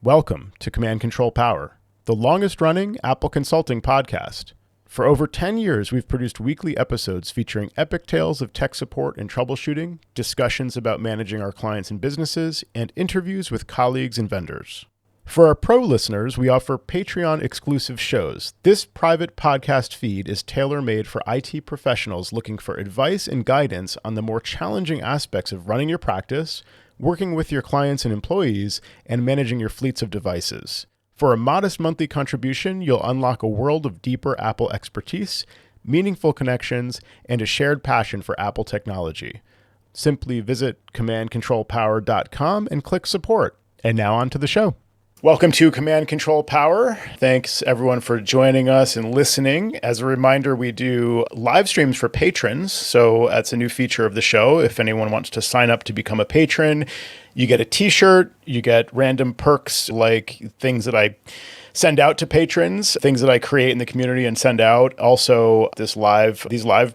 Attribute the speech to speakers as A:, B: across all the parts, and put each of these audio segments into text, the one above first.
A: Welcome to Command Control Power, the longest-running Apple consulting podcast. For over 10 years, we've produced weekly episodes featuring epic tales of tech support and troubleshooting, discussions about managing our clients and businesses, and interviews with colleagues and vendors. For our pro listeners, we offer Patreon-exclusive shows. This private podcast feed is tailor-made for IT professionals looking for advice and guidance on the more challenging aspects of running your practice, working with your clients and employees, and managing your fleets of devices. For a modest monthly contribution, you'll unlock a world of deeper Apple expertise, meaningful connections, and a shared passion for Apple technology. Simply visit commandcontrolpower.com and click support. And now on to the show. Welcome to Command Control Power. Thanks everyone for joining us and listening. As a reminder, we do live streams for patrons. So that's a new feature of the show. If anyone wants to sign up to become a patron, you get a t-shirt, you get random perks like things that I send out to patrons, things that I create in the community and send out. Also, these live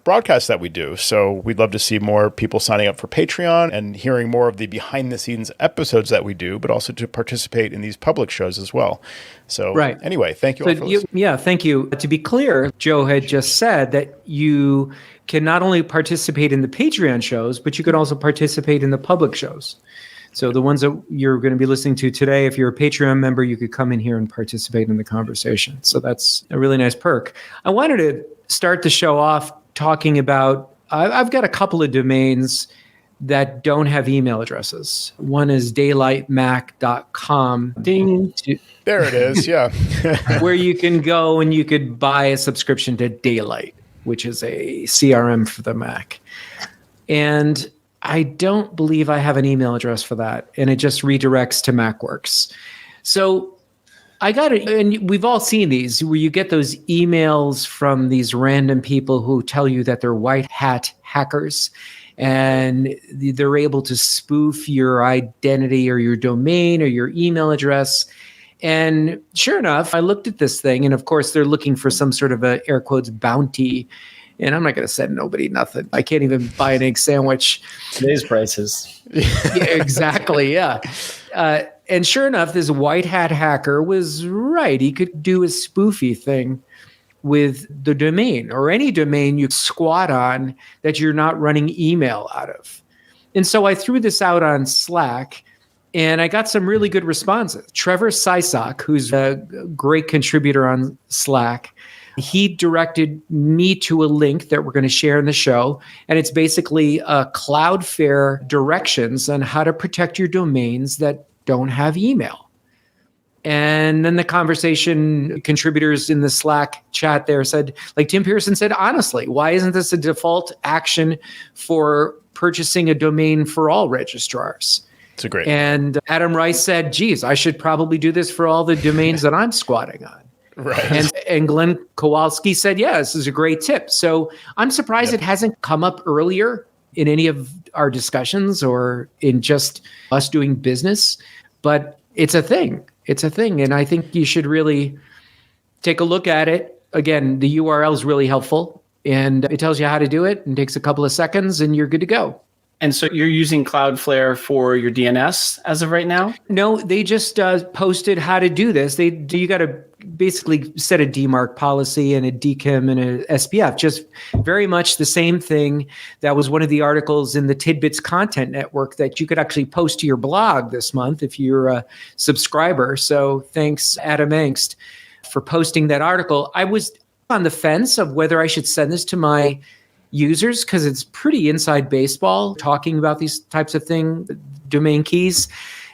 A: broadcasts that we do. So we'd love to see more people signing up for Patreon and hearing more of the behind the scenes episodes that we do, but also to participate in these public shows as well. So Anyway, thank you all for listening.
B: Yeah, thank you. To be clear, Joe had just said that you can not only participate in the Patreon shows, but you can also participate in the public shows. So the ones that you're going to be listening to today, if you're a Patreon member, you could come in here and participate in the conversation. So that's a really nice perk. I wanted to start the show off talking about, I've got a couple of domains that don't have email addresses. One is daylightmac.com. Ding.
A: There it is, yeah.
B: Where you can go and you could buy a subscription to Daylight, which is a CRM for the Mac. And I don't believe I have an email address for that, and it just redirects to MacWorks. So I got it, and we've all seen these, where you get those emails from these random people who tell you that they're white hat hackers, and they're able to spoof your identity or your domain or your email address. And sure enough, I looked at this thing, and of course, they're looking for some sort of a, air quotes, bounty. And I'm not going to send nobody nothing. I can't even buy an egg sandwich.
C: Today's prices.
B: Yeah, exactly, yeah. And sure enough, this white hat hacker was right. He could do a spoofy thing with the domain or any domain you squat on that you're not running email out of. And so I threw this out on Slack, and I got some really good responses. Trevor Sysak, who's a great contributor on Slack, he directed me to a link that we're going to share in the show. And it's basically Cloudflare directions on how to protect your domains that don't have email. And then the conversation contributors in the Slack chat there said, like Tim Pearson said, honestly, why isn't this a default action for purchasing a domain for all registrars?
A: It's a great.
B: And Adam Rice said, geez, I should probably do this for all the domains that I'm squatting on.
A: Right.
B: And Glenn Kowalski said, yeah, this is a great tip. So I'm surprised it hasn't come up earlier in any of our discussions or in just us doing business. But it's a thing. It's a thing. And I think you should really take a look at it. Again, the URL is really helpful. And it tells you how to do it and takes a couple of seconds and you're good to go.
C: And so you're using Cloudflare for your DNS as of right now?
B: No, they just posted how to do this. You got to basically set a DMARC policy and a DKIM and a SPF. Just very much the same thing. That was one of the articles in the Tidbits Content Network that you could actually post to your blog this month if you're a subscriber. So thanks, Adam Engst, for posting that article. I was on the fence of whether I should send this to my users because it's pretty inside baseball talking about these types of things, domain keys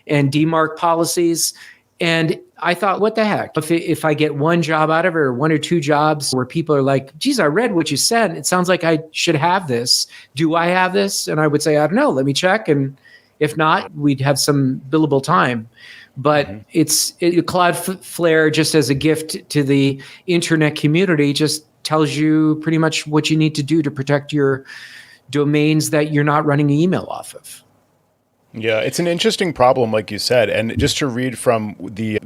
B: and DMARC policies. And I thought, what the heck? If I get one job out of it or one or two jobs where people are like, geez, I read what you said. It sounds like I should have this. Do I have this? And I would say, I don't know. Let me check. And if not, we'd have some billable time. But Cloudflare, just as a gift to the internet community, just tells you pretty much what you need to do to protect your domains that you're not running email off of.
A: Yeah, it's an interesting problem, like you said. And just to read from the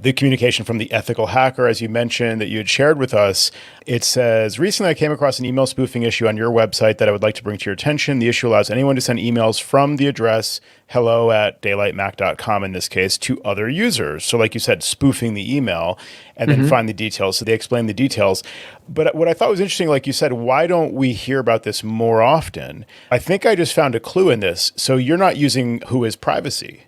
A: the communication from the ethical hacker, as you mentioned, that you had shared with us. It says, recently I came across an email spoofing issue on your website that I would like to bring to your attention. The issue allows anyone to send emails from the address hello@daylightmac.com in this case to other users. So like you said, spoofing the email and then find the details. So they explain the details. But what I thought was interesting, like you said, why don't we hear about this more often? I think I just found a clue in this. So you're not using Whois privacy.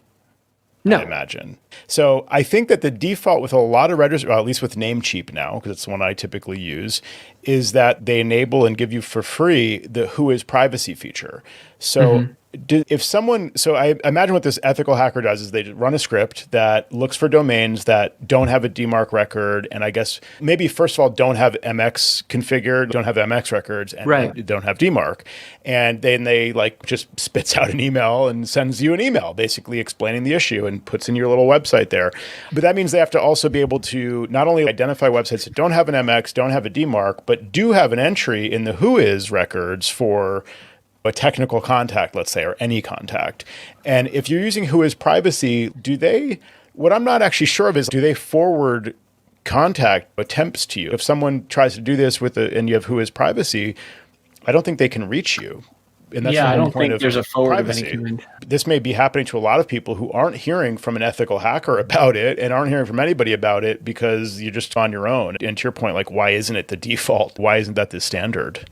B: No.
A: I imagine. So I think that the default with a lot of registers, or at least with Namecheap now, because it's the one I typically use, is that they enable and give you for free the Whois privacy feature. So if someone, so I imagine what this ethical hacker does is they run a script that looks for domains that don't have a DMARC record, and I guess maybe first of all don't have MX configured, don't have MX records, and don't have DMARC, and then they like just spits out an email and sends you an email basically explaining the issue and puts in your little website there. But that means they have to also be able to not only identify websites that don't have an MX, don't have a DMARC, but do have an entry in the Whois records for a technical contact, let's say, or any contact. And if you're using Whois privacy, what I'm not actually sure of is, do they forward contact attempts to you? If someone tries to do this and you have Whois privacy, I don't think they can reach you. And that's
C: I don't think there's a forward of any kind.
A: This may be happening to a lot of people who aren't hearing from an ethical hacker about it and aren't hearing from anybody about it because you're just on your own. And to your point, like, why isn't it the default? Why isn't that the standard?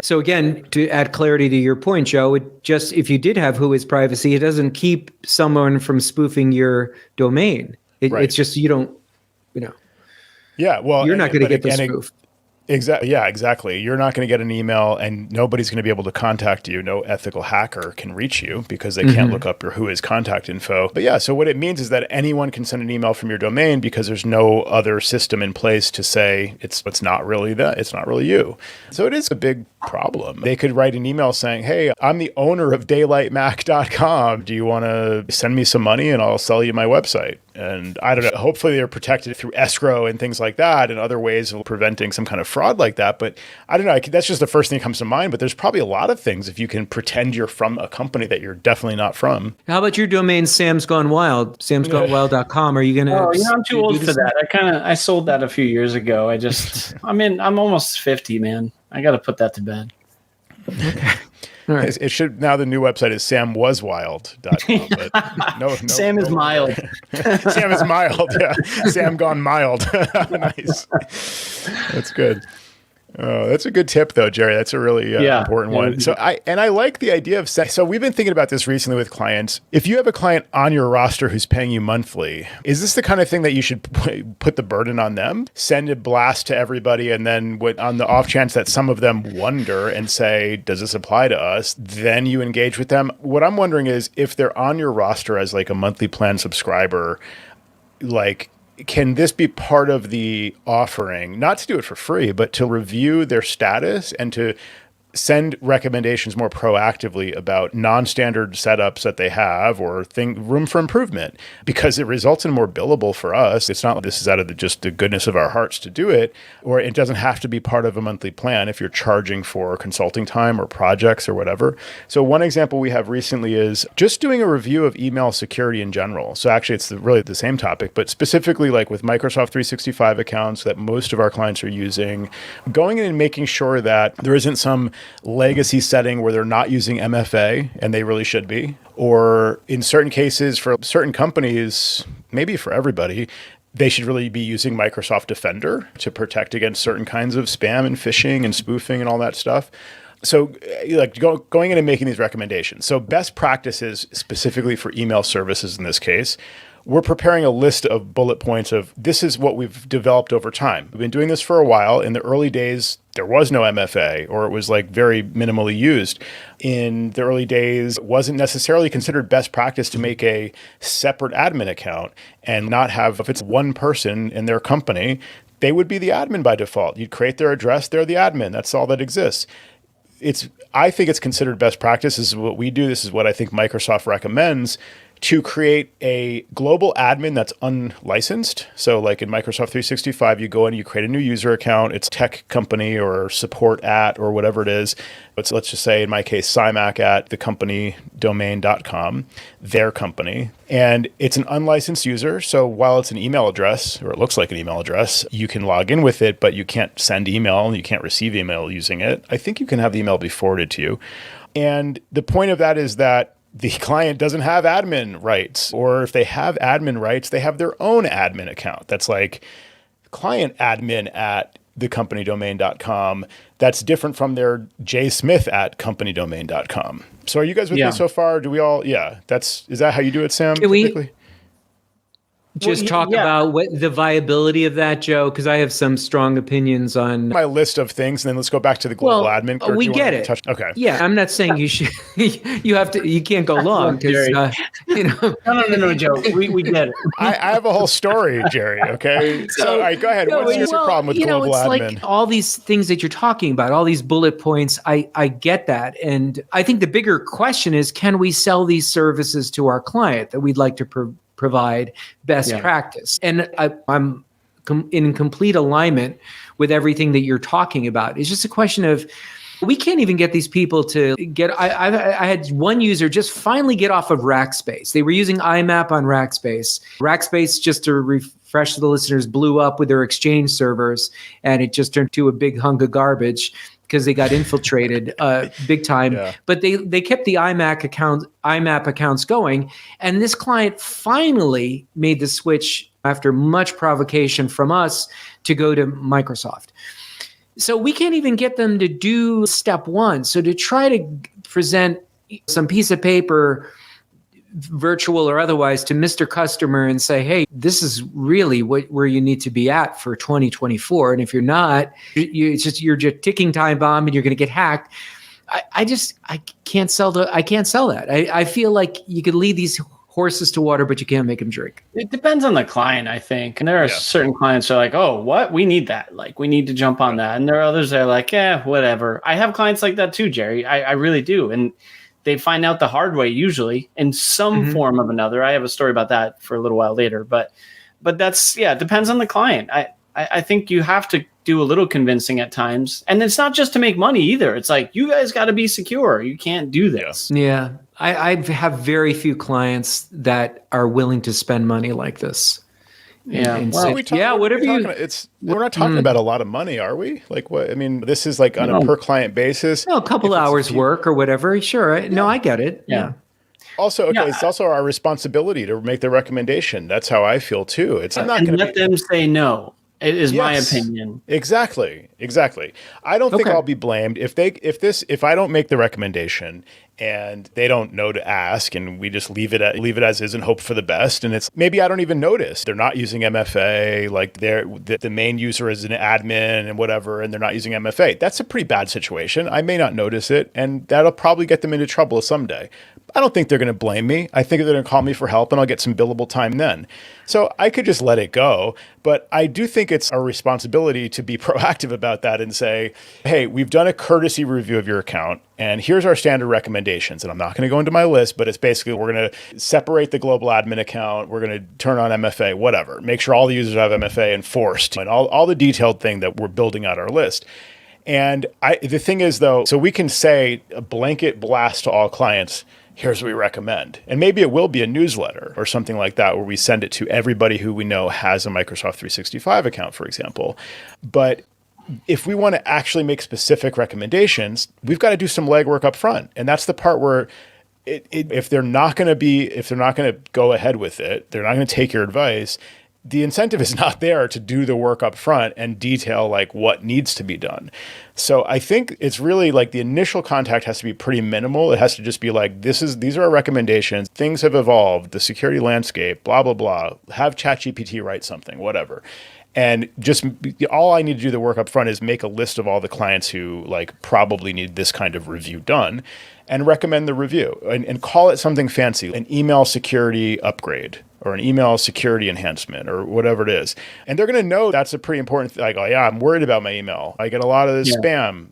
B: So again, to add clarity to your point, Joe, if you did have Whois privacy, it doesn't keep someone from spoofing your domain. It's just you know.
A: Yeah, well,
B: you're not going to get the spoof.
A: Exactly. Yeah, exactly. You're not going to get an email and nobody's going to be able to contact you. No ethical hacker can reach you because they can't look up your Whois contact info. But yeah, so what it means is that anyone can send an email from your domain because there's no other system in place to say it's not really that, it's not really you. So it is a big problem. They could write an email saying, hey, I'm the owner of daylightmac.com. Do you want to send me some money and I'll sell you my website? And I don't know, hopefully they're protected through escrow and things like that and other ways of preventing some kind of fraud like that. But I don't know, that's just the first thing that comes to mind. But there's probably a lot of things if you can pretend you're from a company that you're definitely not from.
B: How about your domain, Sam's Gone Wild, samsgonewild.com? Are you going to...
C: Oh, I'm too old for that. I sold that a few years ago. I'm almost 50, man. I got to put that to bed.
B: Okay. All right.
A: It should now. The new website is samwaswild.com. But no,
C: Sam is mild.
A: Sam is mild. Yeah, Sam gone mild. Nice. That's good. Oh, that's a good tip, though, Jerry. That's a really important one. So I like the idea of so we've been thinking about this recently with clients. If you have a client on your roster who's paying you monthly, is this the kind of thing that you should put the burden on them? Send a blast to everybody, and then on the off chance that some of them wonder and say, "Does this apply to us?" Then you engage with them. What I'm wondering is if they're on your roster as like a monthly plan subscriber, like, can this be part of the offering, not to do it for free, but to review their status and to send recommendations more proactively about non-standard setups that they have or room for improvement, because it results in more billable for us. It's not like this is out of just the goodness of our hearts to do it, or it doesn't have to be part of a monthly plan if you're charging for consulting time or projects or whatever. So one example we have recently is just doing a review of email security in general. So actually it's really the same topic, but specifically like with Microsoft 365 accounts that most of our clients are using, going in and making sure that there isn't some legacy setting where they're not using MFA and they really should be, or in certain cases for certain companies, maybe for everybody, they should really be using Microsoft Defender to protect against certain kinds of spam and phishing and spoofing and all that stuff. So like going in and making these recommendations. So best practices specifically for email services in this case, we're preparing a list of bullet points of this is what we've developed over time. We've been doing this for a while. In the early days, there was no MFA, or it was like very minimally used. In the early days, it wasn't necessarily considered best practice to make a separate admin account and not have, if it's one person in their company, they would be the admin by default. You'd create their address, they're the admin. That's all that exists. I think it's considered best practice. This is what we do. This is what I think Microsoft recommends, to create a global admin that's unlicensed. So like in Microsoft 365, you go in, you create a new user account. It's tech company or support at or whatever it is. Let's just say in my case, CIMAC at thecompanydomain.com, their company. And it's an unlicensed user. So while it's an email address, or it looks like an email address, you can log in with it, but you can't send email and you can't receive email using it. I think you can have the email be forwarded to you. And the point of that is that the client doesn't have admin rights, or if they have admin rights, they have their own admin account. That's like client admin at thecompanydomain.com. That's different from their jsmith at companydomain.com. So are you guys with me so far? Do we all, is that how you do it, Sam?
B: Can we
A: typically?
B: just talk about what the viability of that, Joe? Because I have some strong opinions on
A: my list of things, and then let's go back to the global admin.
B: We get it.
A: Okay.
B: Yeah, I'm not saying you should. You can't go long because
C: No, Joe. We get it.
A: I have a whole story, Jerry. Okay. So all right, go ahead. What's your problem with global
B: it's
A: admin?
B: Like all these things that you're talking about, all these bullet points. I get that, and I think the bigger question is, can we sell these services to our client that we'd like to provide best practice? And I'm in complete alignment with everything that you're talking about. It's just a question of, we can't even get these people to get, I had one user just finally get off of Rackspace. They were using IMAP on Rackspace. Rackspace, just to refresh the listeners, blew up with their Exchange servers, and it just turned to a big hunk of garbage because they got infiltrated big time. Yeah. But they kept the IMAP accounts going. And this client finally made the switch after much provocation from us to go to Microsoft. So we can't even get them to do step one. So to try to present some piece of paper, virtual or otherwise, to Mr. Customer and say, hey, this is really where you need to be at for 2024. And if you're not, you're just ticking time bomb and you're going to get hacked. I can't sell that. I feel like you could lead these horses to water, but you can't make them drink.
C: It depends on the client, I think. And there are certain clients who are like, oh, what? We need that. Like, we need to jump on that. And there are others that are like, whatever. I have clients like that too, Jerry. I really do. And they find out the hard way, usually, in some form of another. I have a story about that for a little while later. But that's, it depends on the client. I think you have to do a little convincing at times. And it's not just to make money either. It's like, you guys got to be secure. You can't do this.
B: Yeah. I have very few clients that are willing to spend money like this.
A: Yeah. We're not talking about a lot of money, are we? Like what? I mean, this is like on a per client basis.
B: No, a couple hours work or whatever. Sure. No, I get it. Yeah.
A: Also, it's also our responsibility to make the recommendation. That's how I feel too. I'm not going to
C: let them say no. It is my opinion.
A: Exactly. I don't think I'll be blamed if I don't make the recommendation and they don't know to ask, and we just leave it as is and hope for the best. And it's maybe I don't even notice they're not using MFA, like the main user is an admin and whatever, and they're not using MFA. That's a pretty bad situation. I may not notice it, and that'll probably get them into trouble someday. I don't think they're going to blame me. I think they're going to call me for help, and I'll get some billable time then. So I could just let it go. But I do think it's our responsibility to be proactive about that and say, hey, we've done a courtesy review of your account, and here's our standard recommendations. And I'm not going to go into my list, but it's basically we're going to separate the global admin account. We're going to turn on MFA, whatever. Make sure all the users have MFA enforced, and all the detailed thing that we're building out our list. And the thing is, though, so we can say a blanket blast to all clients, here's what we recommend. And maybe it will be a newsletter or something like that where we send it to everybody who we know has a Microsoft 365 account, for example. But if we want to actually make specific recommendations, we've got to do some legwork up front. And that's the part where if they're not going to go ahead with it, they're not going to take your advice, the incentive is not there to do the work up front and detail like what needs to be done. So I think it's really like the initial contact has to be pretty minimal. It has to just be like, these are our recommendations. Things have evolved, the security landscape, blah, blah, blah. Have ChatGPT write something, whatever. And just all I need to do the work up front is make a list of all the clients who like probably need this kind of review done and recommend the review and call it something fancy, an email security upgrade or an email security enhancement or whatever it is. And they're going to know that's a pretty important thing. Like, oh yeah, I'm worried about my email. I get a lot of this spam.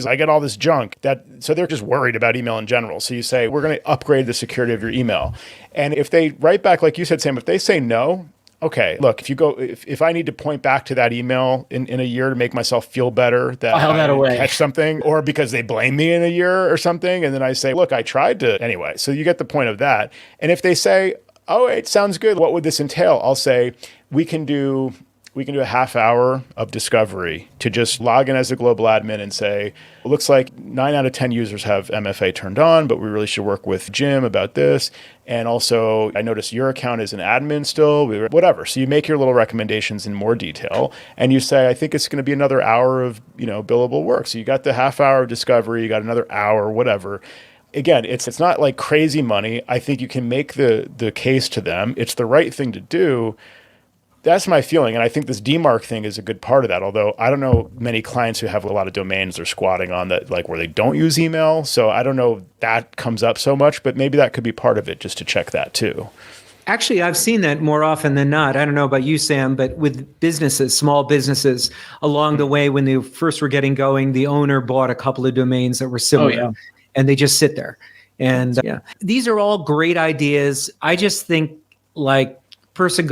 A: I get all this junk. So they're just worried about email in general. So you say, we're going to upgrade the security of your email. And if they write back, like you said, Sam, if they say no, okay, look, if I need to point back to that email in a year to make myself feel better that
C: File that away.
A: Catch something, or because they blame me in a year or something, and then I say, look, I tried to anyway. So you get the point of that. And if they say, oh, it sounds good, what would this entail? I'll say, we can do a half hour of discovery to just log in as a global admin and say, it looks like 9 out of 10 users have MFA turned on, but we really should work with Jim about this. And also, I noticed your account is an admin still, whatever. So you make your little recommendations in more detail, and you say, I think it's going to be another hour of billable work. So you got the half hour of discovery, you got another hour, whatever. Again, it's not like crazy money. I think you can make the case to them. It's the right thing to do. That's my feeling. And I think this DMARC thing is a good part of that. Although I don't know many clients who have a lot of domains they're squatting on that, like where they don't use email. So I don't know if that comes up so much, but maybe that could be part of it just to check that too.
B: Actually, I've seen that more often than not. I don't know about you, Sam, but with businesses, small businesses, along the way, when they first were getting going, the owner bought a couple of domains that were similar and they just sit there. And these are all great ideas. I just think like person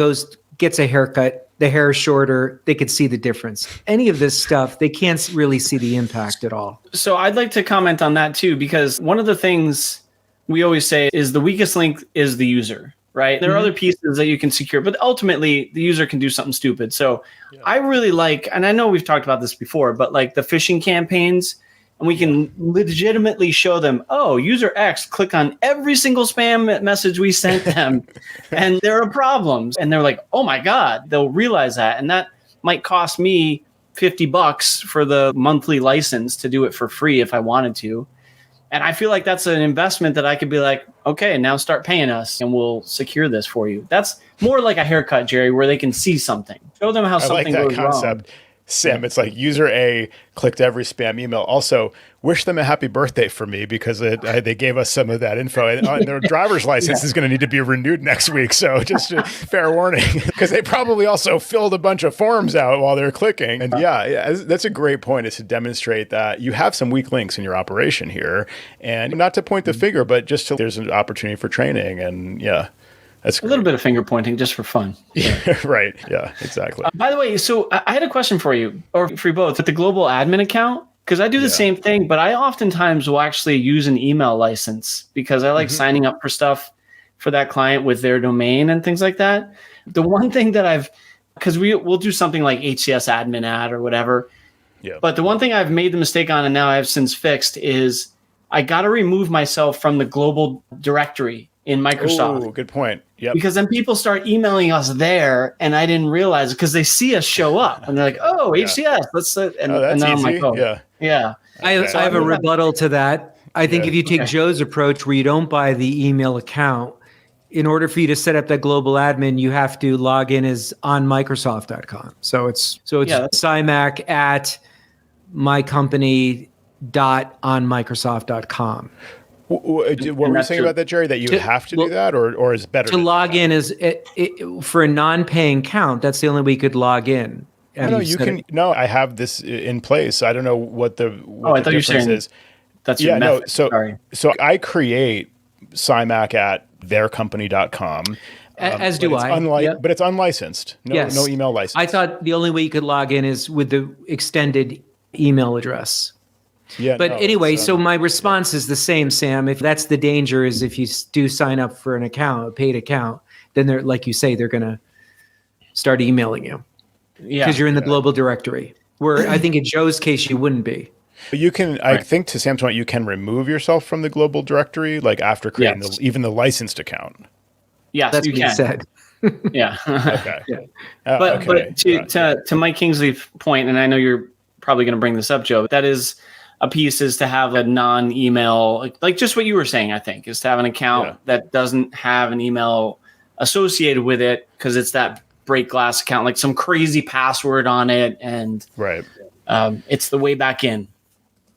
B: gets a haircut, the hair is shorter, they could see the difference. Any of this stuff, they can't really see the impact at all.
C: So I'd like to comment on that too, because one of the things we always say is the weakest link is the user, right? There are other pieces that you can secure, but ultimately the user can do something stupid. So I really like, and I know we've talked about this before, but like the phishing campaigns, and we can legitimately show them, oh, user X click on every single spam message we sent them and there are problems. And they're like, oh my God, they'll realize that. And that might cost me $50 for the monthly license to do it for free if I wanted to. And I feel like that's an investment that I could be like, okay, now start paying us and we'll secure this for you. That's more like a haircut, Jerry, where they can see something. Show them how something goes wrong.
A: Sam, it's like user A clicked every spam email. Also, wish them a happy birthday for me because they gave us some of that info. And their driver's license is going to need to be renewed next week. So just fair warning, because they probably also filled a bunch of forms out while they're clicking. And that's a great point, is to demonstrate that you have some weak links in your operation here. And not to point the finger, but just there's an opportunity for training. And that's great.
C: A little bit of finger pointing just for fun.
A: Right. Yeah, exactly.
C: By the way, so I had a question for you, or for you both, with the global admin account, because I do the same thing, but I oftentimes will actually use an email license because I like signing up for stuff for that client with their domain and things like that. The one thing that because we'll do something like HCS admin ad or whatever. Yeah. But the one thing I've made the mistake on and now I've since fixed is I got to remove myself from the global directory in Microsoft.
A: Oh, good point. Yep.
C: Because then people start emailing us there, and I didn't realize it because they see us show up, and they're like, "Oh, HCS, let's." And
A: that's
C: now
A: easy.
C: I'm like, "Oh,
B: I have a rebuttal to that. I think if you take Joe's approach, where you don't buy the email account, in order for you to set up that global admin, you have to log in as on Microsoft.com. So it's Cymac at mycompany.onmicrosoft.com.
A: What were you saying about that, Jerry? That you have to do that, or is it better
B: to log in as for a non-paying account? That's the only way you could log in.
A: No, you can. No, I have this in place. I don't know what the difference is.
C: That's your method.
A: So I create Cymac at theircompany.com.
B: As do I.
A: But it's unlicensed. No email license.
B: I thought the only way you could log in is with the extended email address. Anyway, so my response is the same, Sam. If that's the danger, is if you do sign up for an account, a paid account, then they're, like you say, they're going to start emailing you. Yeah. Because you're in the global directory. Where I think in Joe's case, you wouldn't be.
A: But you can, I think to Sam's point, you can remove yourself from the global directory, like after creating even the licensed account.
C: Yes,
B: that's what he said.
C: Yeah.
A: Okay.
C: But to Mike Kingsley's point, and I know you're probably going to bring this up, Joe, that is a piece is to have a non-email, like just what you were saying, I think, is to have an account that doesn't have an email associated with it because it's that break glass account, like some crazy password on it. And it's the way back in.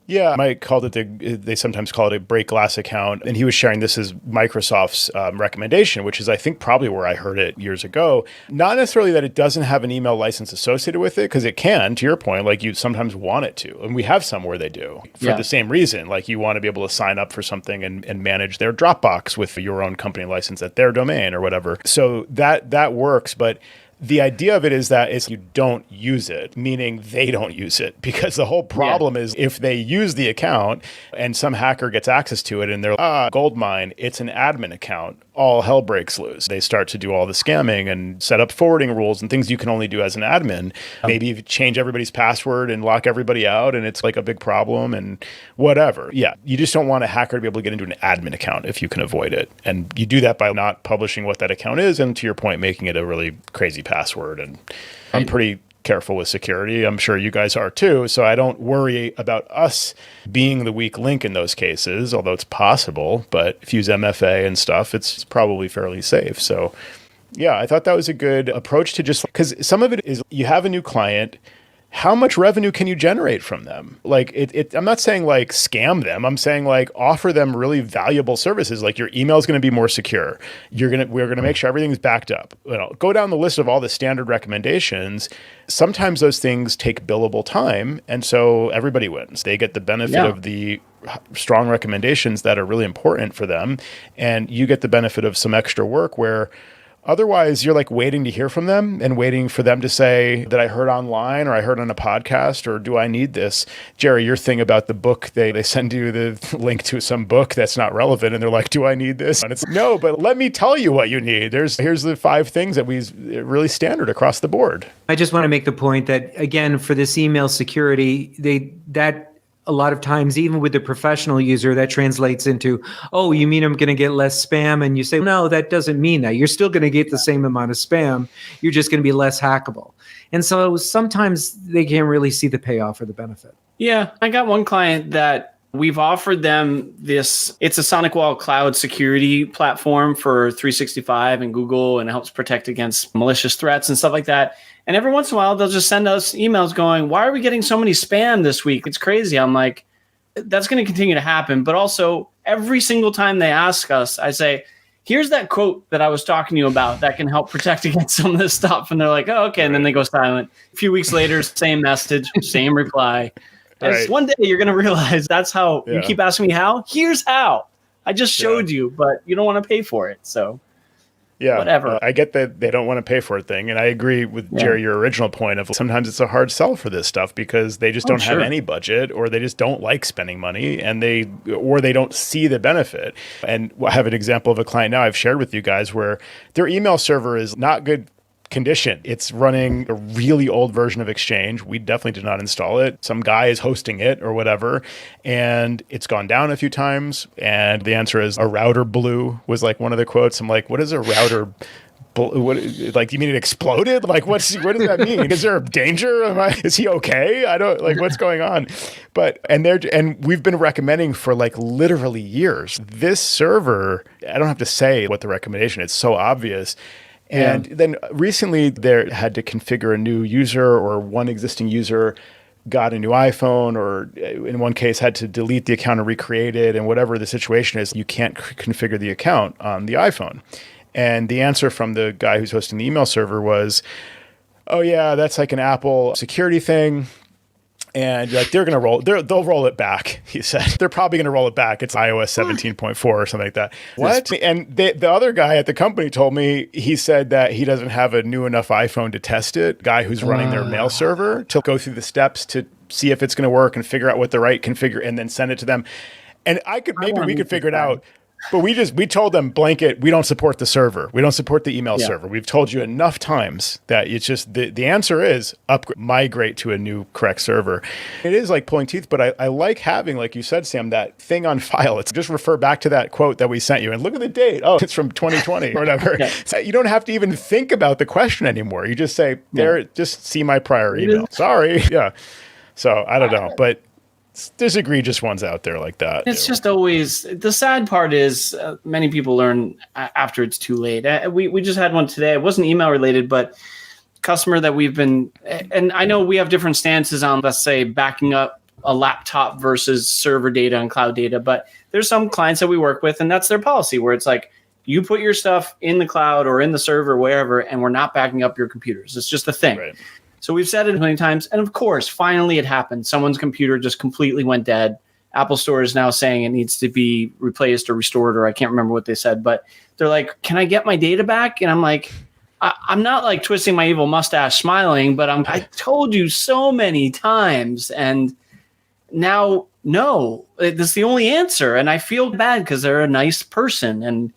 A: Yeah, Mike called it they sometimes call it a break glass account. And he was sharing this as Microsoft's recommendation, which is, I think, probably where I heard it years ago. Not necessarily that it doesn't have an email license associated with it, because it can, to your point, like you sometimes want it to. And we have some where they do for the same reason. Like you want to be able to sign up for something and manage their Dropbox with your own company license at their domain or whatever. So that works. But the idea of it is that you don't use it, meaning they don't use it, because the whole problem is if they use the account and some hacker gets access to it and they're gold mine, it's an admin account, all hell breaks loose. They start to do all the scamming and set up forwarding rules and things you can only do as an admin. Maybe you change everybody's password and lock everybody out, and it's like a big problem and whatever. Yeah, you just don't want a hacker to be able to get into an admin account if you can avoid it. And you do that by not publishing what that account is, and to your point, making it a really crazy password. And I'm pretty careful with security. I'm sure you guys are too. So I don't worry about us being the weak link in those cases, although it's possible. But if you use MFA and stuff, it's probably fairly safe. So yeah, I thought that was a good approach to just, because some of it is you have a new client. How much revenue can you generate from them? Like I'm not saying like scam them. I'm saying like offer them really valuable services. Like your email is going to be more secure. We're going to make sure everything's backed up. Go down the list of all the standard recommendations. Sometimes those things take billable time, and so everybody wins. They get the benefit of the strong recommendations that are really important for them, and you get the benefit of some extra work where otherwise, you're like waiting to hear from them and waiting for them to say that I heard online or I heard on a podcast or do I need this? Jerry, your thing about the book, they send you the link to some book that's not relevant and they're like, do I need this? And it's no, but let me tell you what you need. Here's the 5 things that we really standard across the board.
B: I just want to make the point that, again, for this email security, that a lot of times, even with the professional user, that translates into, oh, you mean I'm going to get less spam? And you say, no, that doesn't mean that. You're still going to get the same amount of spam. You're just going to be less hackable. And so sometimes they can't really see the payoff or the benefit.
C: Yeah, I got one client that we've offered them this. It's a SonicWall cloud security platform for 365 and Google, and it helps protect against malicious threats and stuff like that. And every once in a while, they'll just send us emails going, why are we getting so many spam this week? It's crazy. I'm like, that's going to continue to happen. But also, every single time they ask us, I say, here's that quote that I was talking to you about that can help protect against some of this stuff. And they're like, oh, okay. And then they go silent. A few weeks later, same message, same reply. Right. One day you're going to realize that's how you keep asking me how. Here's how. I just showed you, but you don't want to pay for it. So. Yeah, whatever.
A: I get that they don't want to pay for a thing. And I agree with Jerry, your original point of sometimes it's a hard sell for this stuff because they just don't have any budget, or they just don't like spending money, and they don't see the benefit. And I have an example of a client now I've shared with you guys where their email server is not good condition. It's running a really old version of Exchange. We definitely did not install it. Some guy is hosting it or whatever, and it's gone down a few times. And the answer is a router blew was like one of the quotes. I'm like, what is a router? Like, you mean it exploded? Like, what does that mean? Is there a danger? Is he okay? I don't like what's going on. And we've been recommending for like literally years. This server, I don't have to say what the recommendation. It's so obvious. And then recently they had to configure a new user, or one existing user got a new iPhone, or in one case had to delete the account and recreate it. And whatever the situation is, you can't configure the account on the iPhone. And the answer from the guy who's hosting the email server was, oh yeah, that's like an Apple security thing. And like they'll roll it back, he said. They're probably going to roll it back. It's iOS 17.4 or something like that. What? And the other guy at the company told me, he said that he doesn't have a new enough iPhone to test it. Guy who's running their mail server to go through the steps to see if it's going to work and figure out what the right configure and then send it to them. And we could figure it out. But we told them blanket, we don't support the server. We don't support the email server. We've told you enough times that it's just the answer is migrate to a new correct server. It is like pulling teeth, but I like having, like you said, Sam, that thing on file. It's just refer back to that quote that we sent you and look at the date. Oh, it's from 2020 or whatever. So you don't have to even think about the question anymore. You just say, there, just see my prior email. Sorry. Yeah. So I don't know, but there's egregious ones out there like that.
C: It's just always, the sad part is many people learn after it's too late. We just had one today. It wasn't email related, but customer that we've been, and I know we have different stances on, let's say, backing up a laptop versus server data and cloud data, but there's some clients that we work with, and that's their policy, where it's like, you put your stuff in the cloud or in the server, wherever, and we're not backing up your computers. It's just a thing.
A: Right.
C: So we've said it many times. And of course, finally it happened. Someone's computer just completely went dead. Apple Store is now saying it needs to be replaced or restored, or I can't remember what they said, but they're like, can I get my data back? And I'm like, I'm not like twisting my evil mustache smiling, but I told you so many times. And now, no, that's the only answer. And I feel bad because they're a nice person. And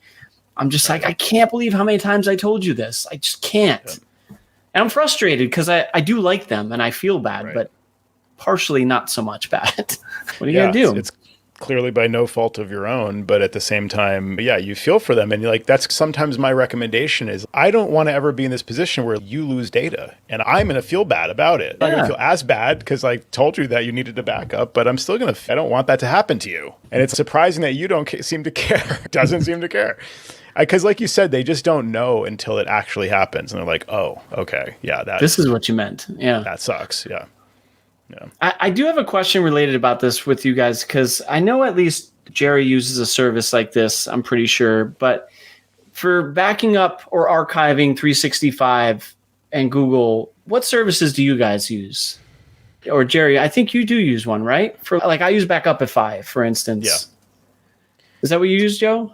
C: I'm just like, I can't believe how many times I told you this. I just can't. Yeah. And I'm frustrated because I do like them and I feel bad, but partially not so much bad. What are you going to do?
A: It's clearly by no fault of your own, but at the same time, you feel for them. And you're like, that's sometimes my recommendation is I don't want to ever be in this position where you lose data and I'm going to feel bad about it. I'm going to feel as bad because I told you that you needed to back up, but I'm still I don't want that to happen to you. And it's surprising that you don't seem to care. Doesn't seem to care. Because like you said, they just don't know until it actually happens. And they're like, oh, okay. Yeah.
C: This is what you meant. Yeah.
A: That sucks. Yeah. Yeah.
C: I do have a question related about this with you guys, because I know at least Jerry uses a service like this, I'm pretty sure. But for backing up or archiving 365 and Google, what services do you guys use? Or Jerry, I think you do use one, right? For like I use Backupify, for instance.
A: Yeah.
C: Is that what you use, Joe?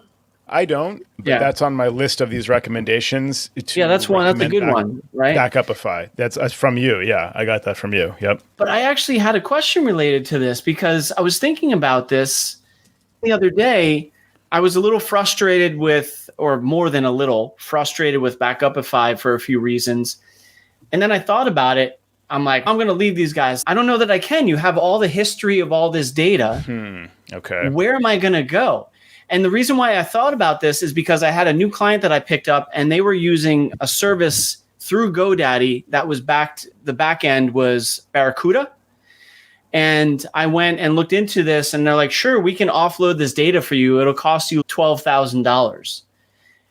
A: I don't, but that's on my list of these recommendations.
C: That's one. That's a good one, right?
A: Backupify. That's from you. Yeah, I got that from you. Yep.
C: But I actually had a question related to this because I was thinking about this the other day. I was a little frustrated with, or more than a little, frustrated with Backupify for a few reasons. And then I thought about it. I'm like, I'm going to leave these guys. I don't know that I can. You have all the history of all this data.
A: Okay.
C: Where am I going to go? And the reason why I thought about this is because I had a new client that I picked up and they were using a service through GoDaddy that was the back end was Barracuda. And I went and looked into this and they're like, sure, we can offload this data for you. It'll cost you $12,000.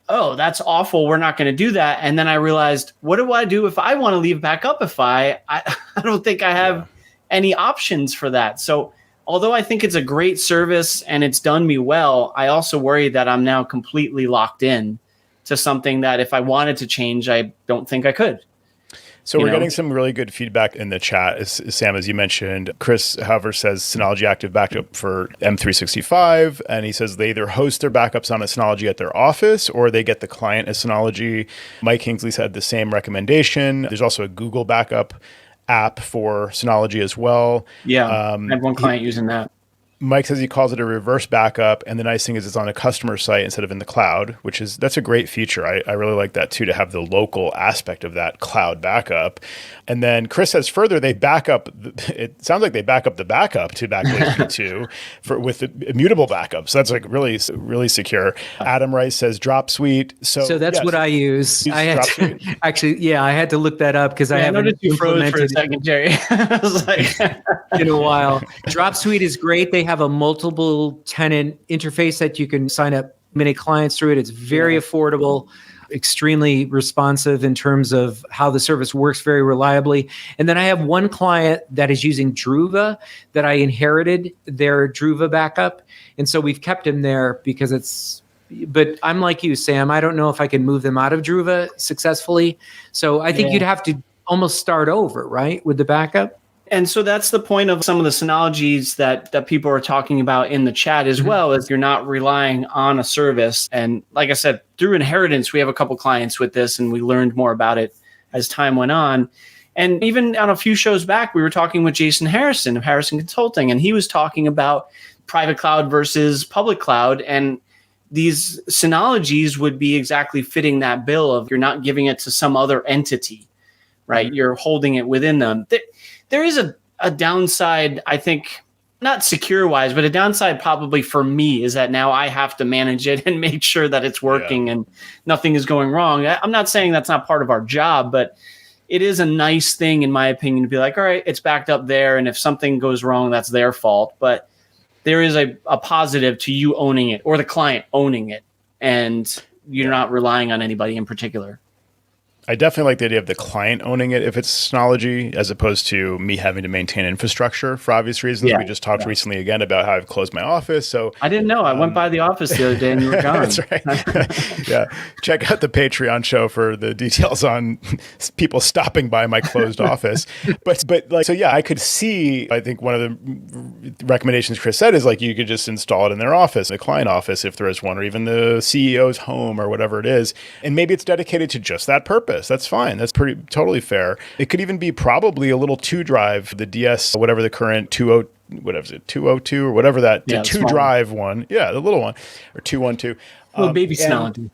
C: Oh, that's awful. We're not going to do that. And then I realized, what do I do if I want to leave Backupify? I don't think I have any options for that. So although I think it's a great service and it's done me well, I also worry that I'm now completely locked in to something that if I wanted to change, I don't think I could.
A: So we're getting some really good feedback in the chat. Sam, as you mentioned, Chris, however, says Synology Active Backup for M365. And he says they either host their backups on a Synology at their office or they get the client as Synology. Mike Kingsley said the same recommendation. There's also a Google backup app for Synology as well.
C: Yeah, I have one client using that.
A: Mike says he calls it a reverse backup. And the nice thing is it's on a customer site instead of in the cloud, that's a great feature. I really like that too, to have the local aspect of that cloud backup. And then Chris says further, they back up. It sounds like they back up the backup to Backblaze 2 with immutable backup. So that's like really, really secure. Adam Rice says Dropsuite. So
B: that's what I use. I had I had to look that up because I haven't
C: noticed you froze for a second, Jerry. I was like,
B: in a while. Dropsuite is great. They have a multiple tenant interface that you can sign up many clients through it. It's very affordable, extremely responsive in terms of how the service works very reliably. And then I have one client that is using Druva that I inherited their Druva backup. And so we've kept him there because but I'm like you, Sam. I don't know if I can move them out of Druva successfully. So I think you'd have to almost start over, right, with the backup.
C: And so that's the point of some of the Synologies that people are talking about in the chat as well, is you're not relying on a service. And like I said, through inheritance, we have a couple clients with this and we learned more about it as time went on. And even on a few shows back, we were talking with Jason Harrison of Harrison Consulting, and he was talking about private cloud versus public cloud. And these Synologies would be exactly fitting that bill of you're not giving it to some other entity, right? You're holding it within them. There is a downside, I think, not secure-wise, but a downside probably for me is that now I have to manage it and make sure that it's working and nothing is going wrong. I'm not saying that's not part of our job, but it is a nice thing, in my opinion, to be like, all right, it's backed up there, and if something goes wrong, that's their fault. But there is a positive to you owning it or the client owning it, and you're not relying on anybody in particular.
A: I definitely like the idea of the client owning it if it's Synology, as opposed to me having to maintain infrastructure for obvious reasons.
C: Yeah,
A: We just talked recently again about how I've closed my office. So
C: I didn't know. I went by the office the other day and you were gone.
A: That's right. Yeah. Check out the Patreon show for the details on people stopping by my closed office. But like, so yeah, I could see, I think one of the recommendations Chris said is like, you could just install it in their office, the client office, if there is one, or even the CEO's home or whatever it is. And maybe it's dedicated to just that purpose. That's fine. That's totally fair. It could even be probably a little 2-drive, the DS, whatever the current 202 or whatever that, the 2-drive one. Yeah, the little one, or 212.
C: Little baby Synology.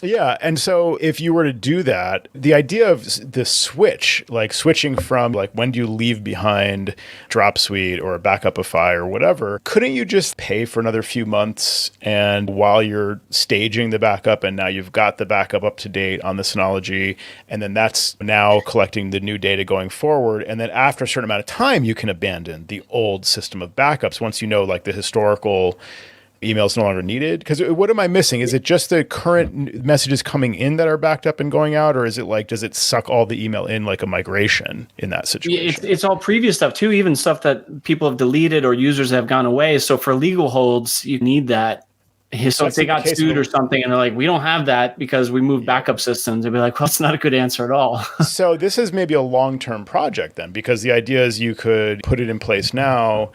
A: Yeah. And so if you were to do that, the idea of the switch, like switching from like when do you leave behind Dropsuite or Backupify or whatever, couldn't you just pay for another few months and while you're staging the backup and now you've got the backup up to date on the Synology, and then that's now collecting the new data going forward. And then after a certain amount of time, you can abandon the old system of backups once you know like the historical email is no longer needed? Because what am I missing? Is it just the current messages coming in that are backed up and going out? Or is it like, does it suck all the email in like a migration in that situation?
C: It's all previous stuff too, even stuff that people have deleted or users have gone away. So for legal holds, you need that. So if they got sued or something and they're like, we don't have that because we moved backup systems, they'd be like, well, it's not a good answer at all.
A: So this is maybe a long-term project then, because the idea is you could put it in place now.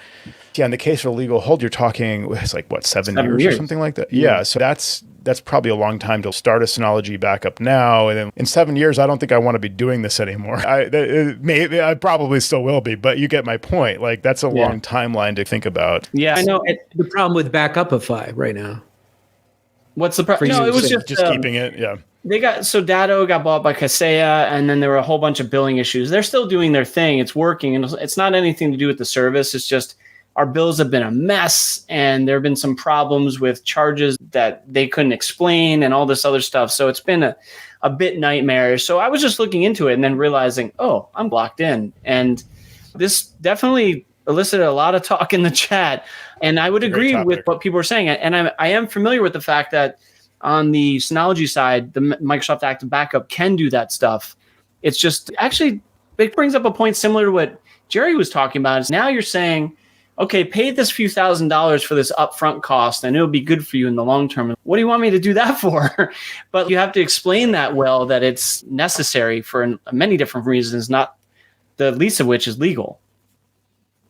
A: Yeah, in the case of a legal hold, you're talking, it's like, what, 7 years or something like that? Yeah, so that's probably a long time to start a Synology backup now. And then in 7 years, I don't think I want to be doing this anymore. I probably still will be, but you get my point. Like, that's a long timeline to think about.
C: Yeah, I know.
B: The problem with Backupify right now.
C: What's the problem? No, it was just
A: keeping it, yeah.
C: Datto got bought by Kaseya, and then there were a whole bunch of billing issues. They're still doing their thing. It's working, and it's not anything to do with the service. It's just our bills have been a mess, and there have been some problems with charges that they couldn't explain and all this other stuff. So it's been a bit nightmarish. So I was just looking into it and then realizing, oh, I'm blocked in. And this definitely elicited a lot of talk in the chat. And I would agree with what people are saying. And I am familiar with the fact that on the Synology side, the Microsoft Active Backup can do that stuff. It's just actually, it brings up a point similar to what Jerry was talking about. Is now you're saying, okay, pay this few $1,000s for this upfront cost, and it'll be good for you in the long term. What do you want me to do that for? But you have to explain that well, that it's necessary for many different reasons, not the least of which is legal.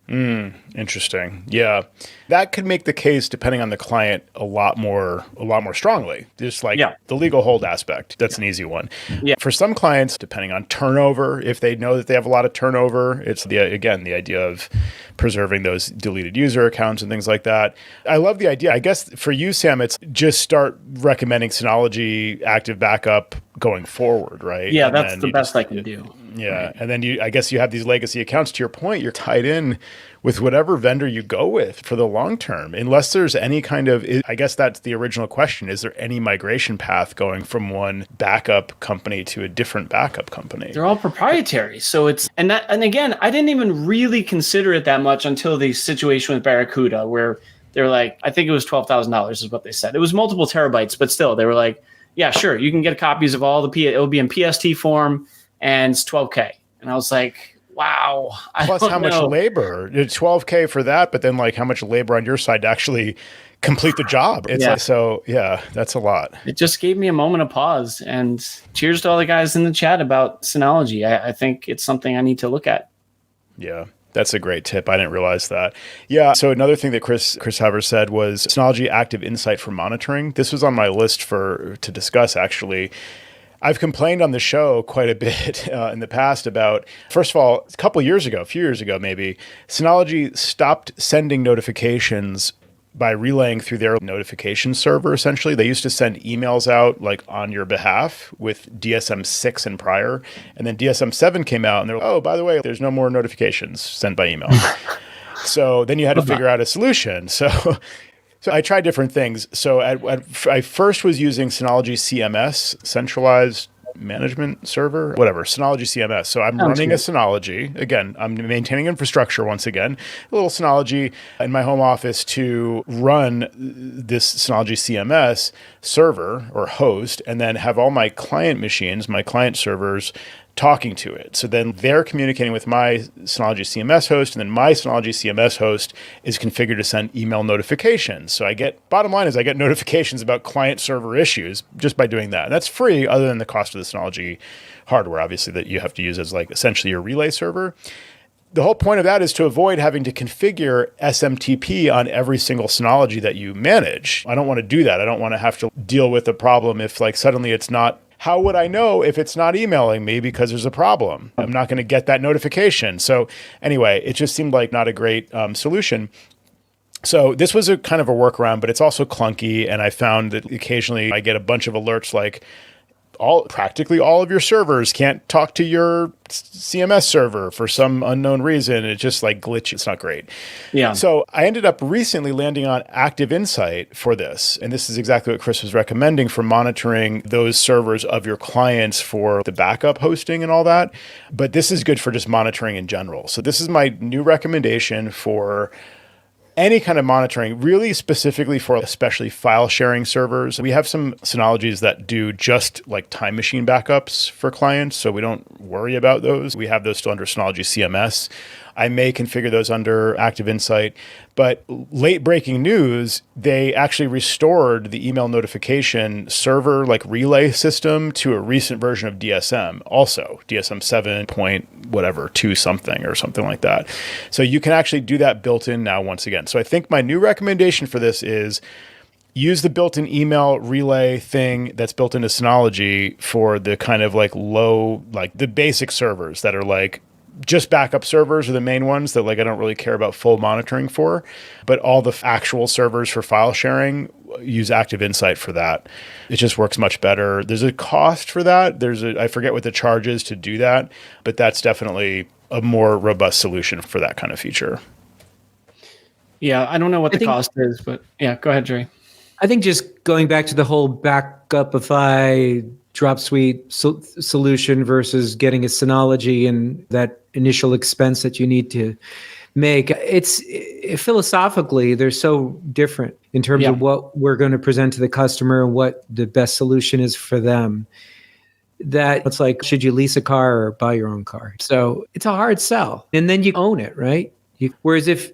A: Interesting. Yeah. That could make the case, depending on the client, a lot more strongly. Just like the legal hold aspect. That's an easy one. Yeah. For some clients, depending on turnover, if they know that they have a lot of turnover, it's the idea of preserving those deleted user accounts and things like that. I love the idea. I guess for you, Sam, it's just start recommending Synology Active Backup going forward, right?
C: Yeah, that's the best I can do.
A: Yeah. Right. And then I guess you have these legacy accounts. To your point, you're tied in with whatever vendor you go with for the long term, unless there's any kind of, I guess that's the original question. Is there any migration path going from one backup company to a different backup company?
C: They're all proprietary. So and again, I didn't even really consider it that much until the situation with Barracuda, where they're like, I think it was $12,000 is what they said. It was multiple terabytes, but still they were like, yeah, sure. You can get copies of all it'll be in PST form and it's $12K. And I was like, wow.
A: Plus how much labor? $12K for that, but then like how much labor on your side to actually complete the job? It's that's a lot.
C: It just gave me a moment of pause. And cheers to all the guys in the chat about Synology. I think it's something I need to look at.
A: Yeah. That's a great tip. I didn't realize that. Yeah. So another thing that Chris Haver said was Synology Active Insight for monitoring. This was on my list to discuss, actually. I've complained on the show quite a bit in the past about, first of all, a few years ago maybe, Synology stopped sending notifications by relaying through their notification server, essentially. They used to send emails out like on your behalf with DSM-6 and prior. And then DSM-7 came out and they're like, oh, by the way, there's no more notifications sent by email. So then you had to figure out a solution. So I tried different things. So I first was using Synology CMS, centralized management server, whatever, Synology CMS. So I'm running a Synology. Again, I'm maintaining infrastructure once again, a little Synology in my home office to run this Synology CMS server or host, and then have all my client machines, my client servers, talking to it. So then they're communicating with my Synology CMS host, and then my Synology CMS host is configured to send email notifications. So bottom line is I get notifications about client server issues just by doing that. And that's free other than the cost of the Synology hardware, obviously, that you have to use as like essentially your relay server. The whole point of that is to avoid having to configure SMTP on every single Synology that you manage. I don't want to do that. I don't want to have to deal with a problem if like suddenly it's not. How would I know if it's not emailing me because there's a problem? I'm not going to get that notification. So anyway, it just seemed like not a great solution. So this was a kind of a workaround, but it's also clunky. And I found that occasionally I get a bunch of alerts like practically all of your servers can't talk to your CMS server for some unknown reason. It's just like glitchy. It's not great.
C: Yeah.
A: So I ended up recently landing on Active Insight for this. And this is exactly what Chris was recommending for monitoring those servers of your clients for the backup hosting and all that. But this is good for just monitoring in general. So this is my new recommendation for any kind of monitoring, really specifically for especially file sharing servers. We have some Synologies that do just like time machine backups for clients, so we don't worry about those. We have those still under Synology CMS. I may configure those under Active Insight. But late breaking news, they actually restored the email notification server like relay system to a recent version of DSM, also DSM 7 point whatever, 2 something or something like that. So you can actually do that built in now once again. So I think my new recommendation for this is use the built-in email relay thing that's built into Synology for the kind of like low, like the basic servers that are like just backup servers are the main ones that like I don't really care about full monitoring for, but all the actual servers for file sharing, use Active Insight for that. It just works much better. There's a cost for that. I forget what the charge is to do that, but that's definitely a more robust solution for that kind of feature.
C: Yeah, I don't know what the cost is, but yeah, go ahead, Jerry.
B: I think just going back to the whole Backupify drop suite solution versus getting a Synology and that initial expense that you need to make, it's philosophically, they're so different in terms of what we're going to present to the customer and what the best solution is for them. That it's like, should you lease a car or buy your own car? So it's a hard sell. And then you own it, right? Whereas if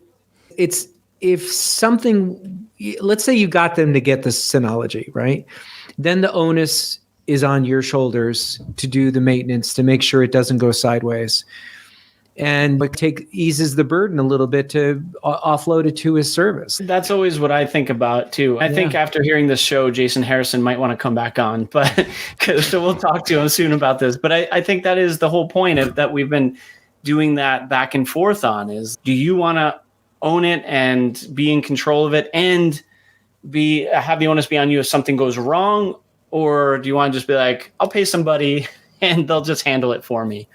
B: something, let's say you got them to get the Synology, right? Then the onus is on your shoulders to do the maintenance, to make sure it doesn't go sideways. And eases the burden a little bit to offload it to his service.
C: That's always what I think about too. I think after hearing this show, Jason Harrison might want to come back on, but so we'll talk to him soon about this. But I think that is the whole point of that we've been doing that back and forth on is, do you want to own it and be in control of it and have the onus be on you if something goes wrong? Or do you want to just be like, I'll pay somebody and they'll just handle it for me?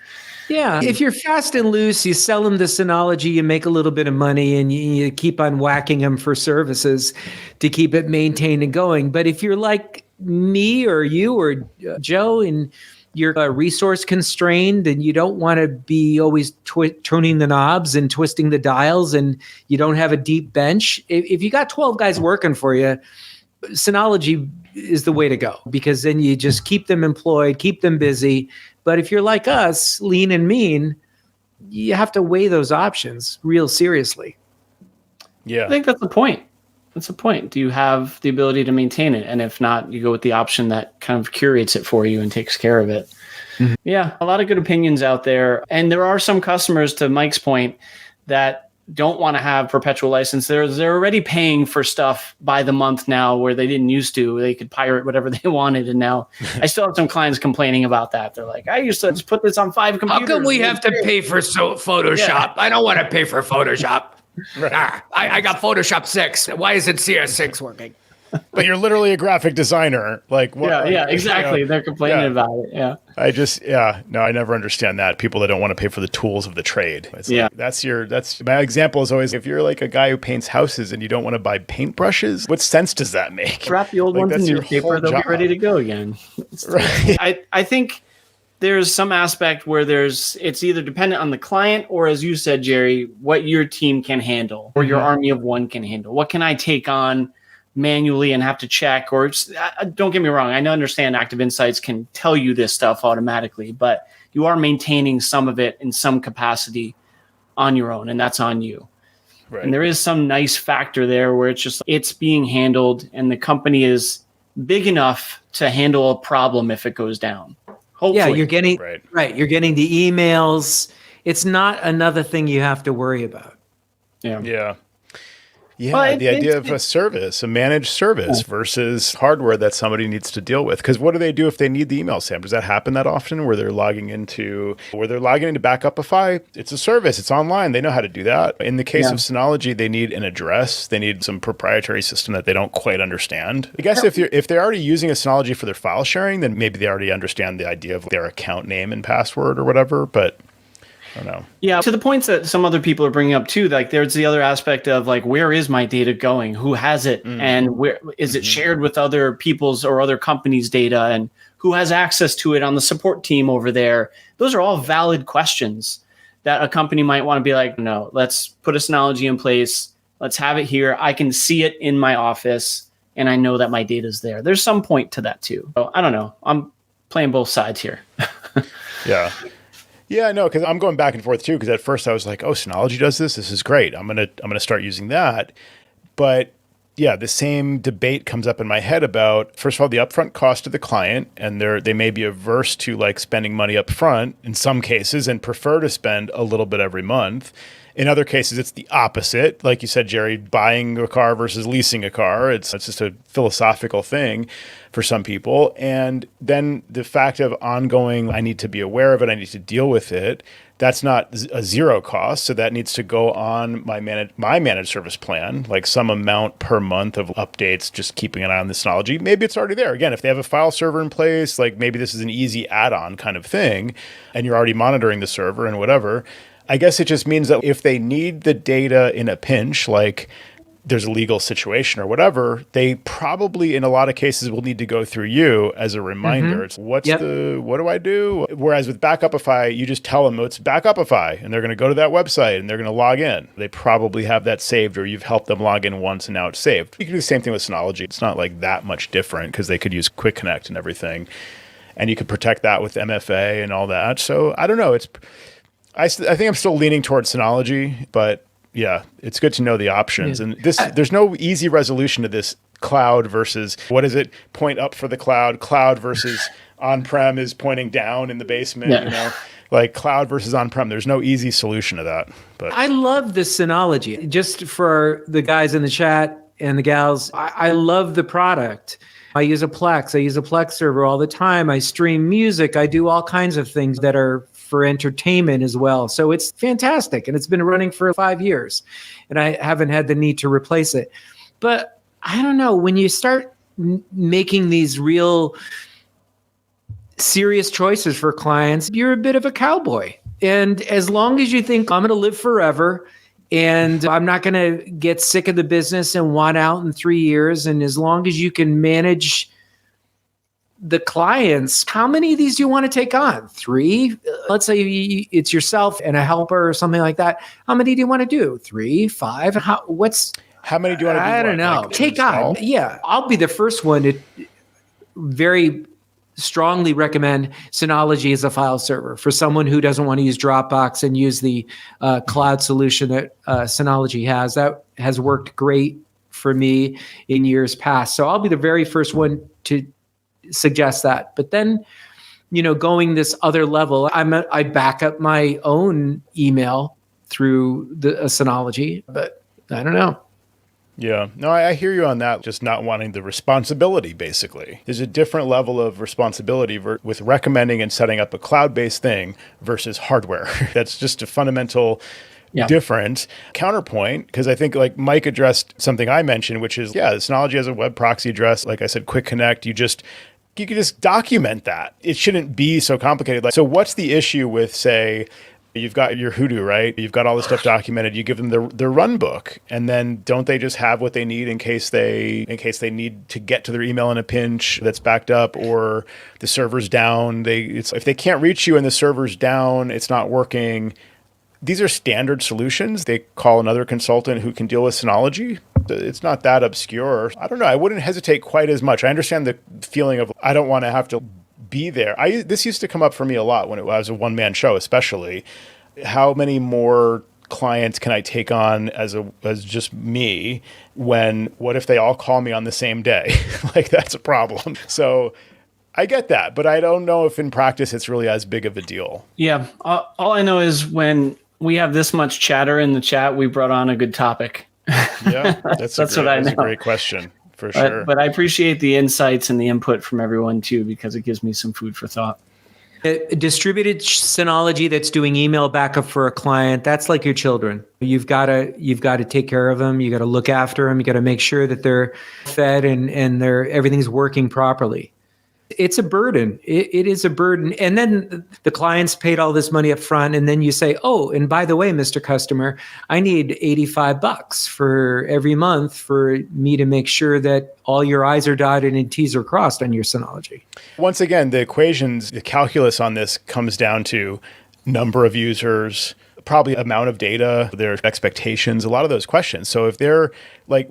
B: Yeah. If you're fast and loose, you sell them the Synology, you make a little bit of money, and you keep on whacking them for services to keep it maintained and going. But if you're like me or you or Joe and you're resource constrained and you don't want to be always tuning the knobs and twisting the dials and you don't have a deep bench, if you got 12 guys working for you, Synology is the way to go, because then you just keep them employed, keep them busy. But if you're like us, lean and mean, you have to weigh those options real seriously.
C: Yeah. I think that's the point. That's the point. Do you have the ability to maintain it? And if not, you go with the option that kind of curates it for you and takes care of it. Mm-hmm. Yeah, a lot of good opinions out there. And there are some customers, to Mike's point, that don't want to have perpetual license. They're already paying for stuff by the month now where they didn't used to. They could pirate whatever they wanted. And now I still have some clients complaining about that. They're like, I used to just put this on 5 computers.
B: How come we have to pay for Photoshop? Yeah. I don't want to pay for Photoshop. Right. I got Photoshop 6. Why isn't CS6 working?
A: But you're literally a graphic designer. Like, what?
C: Yeah, exactly. They're complaining about it. Yeah.
A: I never understand that. People that don't want to pay for the tools of the trade. It's like, that's my example is always, if you're like a guy who paints houses and you don't want to buy paintbrushes, what sense does that make?
C: Wrap the old ones in newspaper, they'll be ready to go again. Right. I think there's some aspect where it's either dependent on the client or, as you said, Jerry, what your team can handle or your army of one can handle. What can I take on manually and have to check? Or don't get me wrong, I understand Active Insights can tell you this stuff automatically, but you are maintaining some of it in some capacity on your own, and that's on you. Right. And there is some nice factor there where it's being handled and the company is big enough to handle a problem if it goes down. Hopefully.
B: Yeah, you're getting You're getting the emails. It's not another thing you have to worry about.
A: Yeah. Yeah, the idea of a managed service versus hardware that somebody needs to deal with. Because what do they do if they need the email, Sam? Does that happen that often where they're logging into Backupify? It's a service. It's online. They know how to do that. In the case of Synology, they need an address. They need some proprietary system that they don't quite understand. I guess if they're already using a Synology for their file sharing, then maybe they already understand the idea of their account name and password or whatever. But I don't know.
C: Yeah, to the points that some other people are bringing up too, like there's the other aspect of like, where is my data going? Who has it? And where is it shared with other people's or other companies' data? And who has access to it on the support team over there? Those are all valid questions that a company might want to be like, no, let's put a Synology in place. Let's have it here. I can see it in my office and I know that my data is there. There's some point to that too. So I don't know. I'm playing both sides here.
A: Yeah. Yeah, no, because I'm going back and forth too. Because at first I was like, "Oh, Synology does this. This is great. I'm gonna start using that." But yeah, the same debate comes up in my head about, first of all, the upfront cost to the client, and they may be averse to like spending money up front in some cases, and prefer to spend a little bit every month. In other cases, it's the opposite. Like you said, Jerry, buying a car versus leasing a car. It's just a philosophical thing for some people. And then the fact of ongoing, I need to be aware of it. I need to deal with it. That's not a zero cost. So that needs to go on my managed service plan, like some amount per month of updates, just keeping an eye on the Synology. Maybe it's already there. Again, if they have a file server in place, like maybe this is an easy add-on kind of thing, and you're already monitoring the server and whatever. I guess it just means that if they need the data in a pinch, like there's a legal situation or whatever, they probably in a lot of cases will need to go through you as a reminder. It's what do I do? Whereas with Backupify, you just tell them it's Backupify and they're going to go to that website and they're going to log in. They probably have that saved or you've helped them log in once and now it's saved. You can do the same thing with Synology. It's not like that much different because they could use Quick Connect and everything. And you could protect that with MFA and all that. So I don't know. I think I'm still leaning towards Synology, but yeah, it's good to know the options. And there's no easy resolution to this cloud versus what is it? Point up for the cloud versus on-prem is pointing down in the basement, like cloud versus on-prem. There's no easy solution to that. But
B: I love the Synology. Just for the guys in the chat and the gals, I love the product. I use a Plex. I use a Plex server all the time. I stream music. I do all kinds of things that are for entertainment as well. So it's fantastic. And it's been running for 5 years and I haven't had the need to replace it. But I don't know, when you start making these real serious choices for clients, you're a bit of a cowboy. And as long as you think I'm going to live forever and I'm not going to get sick of the business and want out in 3 years, and as long as you can manage the clients, how many of these do you want to take on? 3? Let's say it's yourself and a helper or something like that. How many do you want to do? 3, 5? How
A: many do you want to do?
B: I don't know. Take on. Yeah. I'll be the first one to very strongly recommend Synology as a file server for someone who doesn't want to use Dropbox and use the cloud solution that Synology has. That has worked great for me in years past. So I'll be the very first one to suggest that. But then, going this other level, I back up my own email through the Synology, but I don't know.
A: Yeah, no, I hear you on that. Just not wanting the responsibility, basically. There's a different level of responsibility with recommending and setting up a cloud-based thing versus hardware. That's just a fundamental different counterpoint, because I think like Mike addressed something I mentioned, which is, Synology has a web proxy address. Like I said, Quick Connect, you can just document that. It shouldn't be so complicated. So what's the issue with, say, You've got your Hoodoo, right? You've got all this stuff documented. You give them their run book, and then don't they just have what they need in case they need to get to their email in a pinch that's backed up, or the server's down? If they can't reach you and the server's down, it's not working. These are standard solutions. They call another consultant who can deal with Synology. It's not that obscure. I don't know. I wouldn't hesitate quite as much. I understand the feeling of I don't want to have to be there. This used to come up for me a lot when it was a one-man show, especially. How many more clients can I take on as just me what if they all call me on the same day? Like, that's a problem. So I get that, but I don't know if in practice it's really as big of a deal.
C: Yeah. All I know is when we have this much chatter in the chat, we brought on a good topic.
A: Yeah, that's a great question. For sure.
C: But I appreciate the insights and the input from everyone too, because it gives me some food for thought.
B: A distributed Synology that's doing email backup for a client, that's like your children. You've got to take care of them. You got to look after them. You got to make sure that they're fed and everything's working properly. It's a burden. It is a burden. And then the client's paid all this money up front. And then you say, oh, and by the way, Mr. Customer, I need $85 for every month for me to make sure that all your I's are dotted and T's are crossed on your Synology.
A: Once again, the calculus on this comes down to number of users, probably amount of data, their expectations, a lot of those questions. So if they're like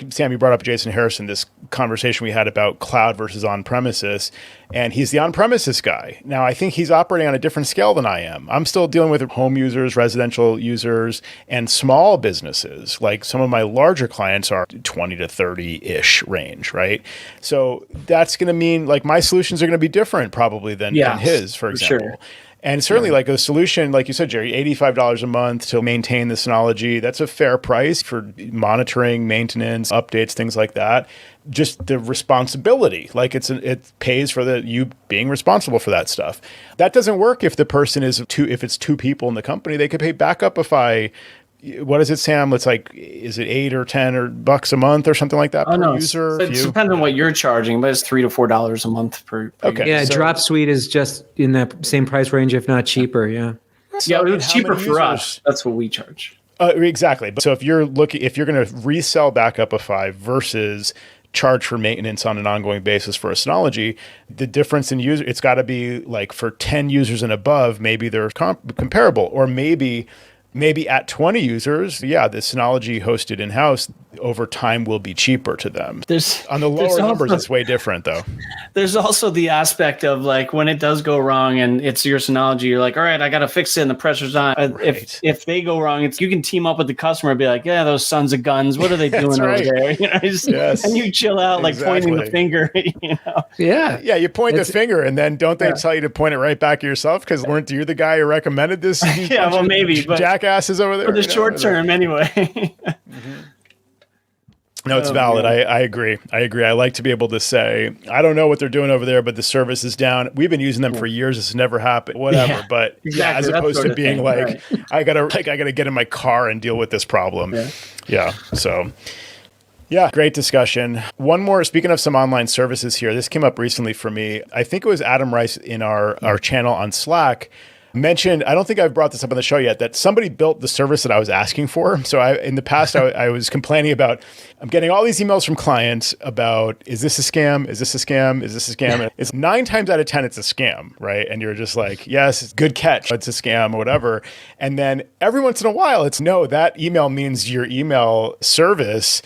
A: Sam, you brought up Jason Harrison, this conversation we had about cloud versus on-premises, and he's the on-premises guy. Now, I think he's operating on a different scale than I am. I'm still dealing with home users, residential users, and small businesses. Like some of my larger clients are 20 to 30-ish range, right? So that's going to mean like my solutions are going to be different probably than his, for example. Sure. And certainly like a solution, like you said, Jerry, $85 a month to maintain the Synology, that's a fair price for monitoring, maintenance, updates, things like that. Just the responsibility, like it pays for you being responsible for that stuff. That doesn't work if the person if it's two people in the company. They could pay backup what is it, Sam? It's like, is it $8 or $10 or bucks a month or something like that per user?
C: It depends on what you're charging, but it's $3 to $4 a month per
B: okay. Yeah, Drop Suite is just in that same price range, if not cheaper. Yeah.
C: So it's cheaper for us. That's what we charge.
A: Exactly. But so if you're going to resell Backupify versus charge for maintenance on an ongoing basis for a Synology, the difference in user, it's got to be like for 10 users and above, maybe they're comparable, or maybe at 20 users, the Synology hosted in-house over time will be cheaper to them. On the lower numbers, it's way different though.
C: There's also the aspect of like when it does go wrong and it's your Synology, you're like, all right, I got to fix it and the pressure's on. Right. If they go wrong, you can team up with the customer and be like, yeah, those sons of guns, what are they doing over there? You know, and you chill out like pointing the finger, you know?
A: Yeah. Yeah, you point the finger and then don't they tell you to point it right back at yourself? Because weren't you the guy who recommended this?
C: Yeah, well, maybe. But jackasses
A: over there.
C: For the short term, anyway.
A: Mm-hmm. No, it's valid. I agree. I like to be able to say, I don't know what they're doing over there, but the service is down. We've been using them for years. This has never happened. Whatever. Yeah, but as opposed to being like, right. I gotta get in my car and deal with this problem. Yeah. So. Yeah, great discussion. One more, speaking of some online services here, this came up recently for me. I think it was Adam Rice in our channel on Slack mentioned, I don't think I've brought this up on the show yet, that somebody built the service that I was asking for. So in the past, I was complaining about, I'm getting all these emails from clients about, is this a scam? Is this a scam? Is this a scam? It's 9 times out of 10, it's a scam, right? And you're just like, yes, it's good catch. It's a scam or whatever. And then every once in a while, it's no, that email means your email service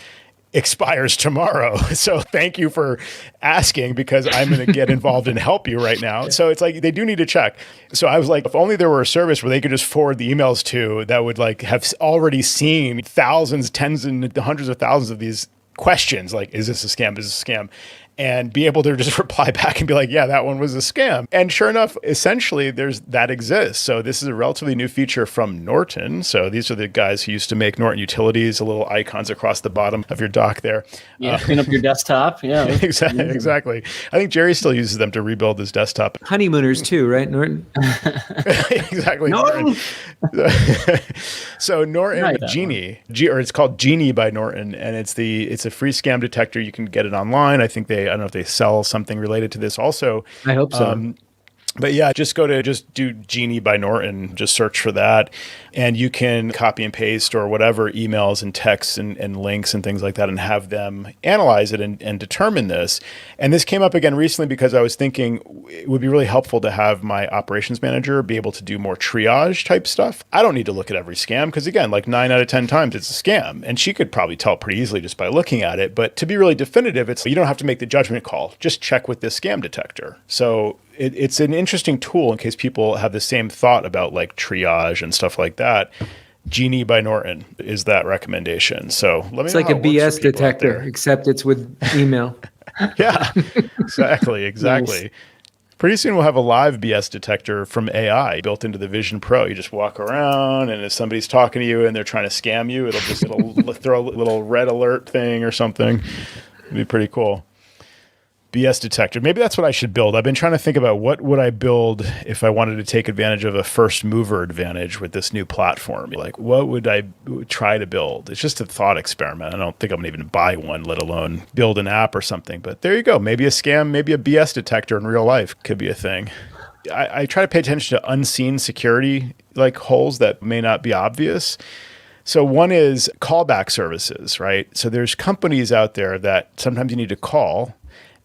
A: expires tomorrow. So thank you for asking because I'm going to get involved and help you right now. So it's like, they do need to check. So I was like, if only there were a service where they could just forward the emails to that would like have already seen thousands, tens and hundreds of thousands of these questions. Like, is this a scam? Is this a scam? And be able to just reply back and be like, yeah, that one was a scam. And sure enough, essentially that exists. So this is a relatively new feature from Norton. So these are the guys who used to make Norton Utilities, the little icons across the bottom of your dock there.
C: Yeah, clean up your desktop. Yeah,
A: exactly. I think Jerry still uses them to rebuild his desktop.
B: Honeymooners too, right, Norton?
A: Exactly. Norton. So Norton Genie, or it's called Genie by Norton, and it's a free scam detector. You can get it online. I don't know if they sell something related to this also.
B: I hope so.
A: But yeah, just do Genie by Norton, just search for that. And you can copy and paste or whatever emails and texts and links and things like that and have them analyze it and determine this. And this came up again recently because I was thinking it would be really helpful to have my operations manager be able to do more triage type stuff. I don't need to look at every scam because again, like 9 out of 10 times it's a scam. And she could probably tell pretty easily just by looking at it. But to be really definitive, you don't have to make the judgment call. Just check with this scam detector. So it's an interesting tool in case people have the same thought about like triage and stuff like that. Genie by Norton is that recommendation. So let me
B: it's
A: know
B: like a BS detector, except it's with email.
A: Yeah, exactly.
C: Nice.
A: Pretty soon we'll have a live BS detector from AI built into the Vision Pro. You just walk around, and if somebody's talking to you and they're trying to scam you, it'll throw a little red alert thing or something. It'd be pretty cool. BS detector. Maybe that's what I should build. I've been trying to think about what would I build if I wanted to take advantage of a first mover advantage with this new platform. Like, what would I try to build? It's just a thought experiment. I don't think I'm going to even buy one, let alone build an app or something. But there you go. Maybe a scam, maybe a BS detector in real life could be a thing. I try to pay attention to unseen security like holes that may not be obvious. So one is callback services, right? So there's companies out there that sometimes you need to call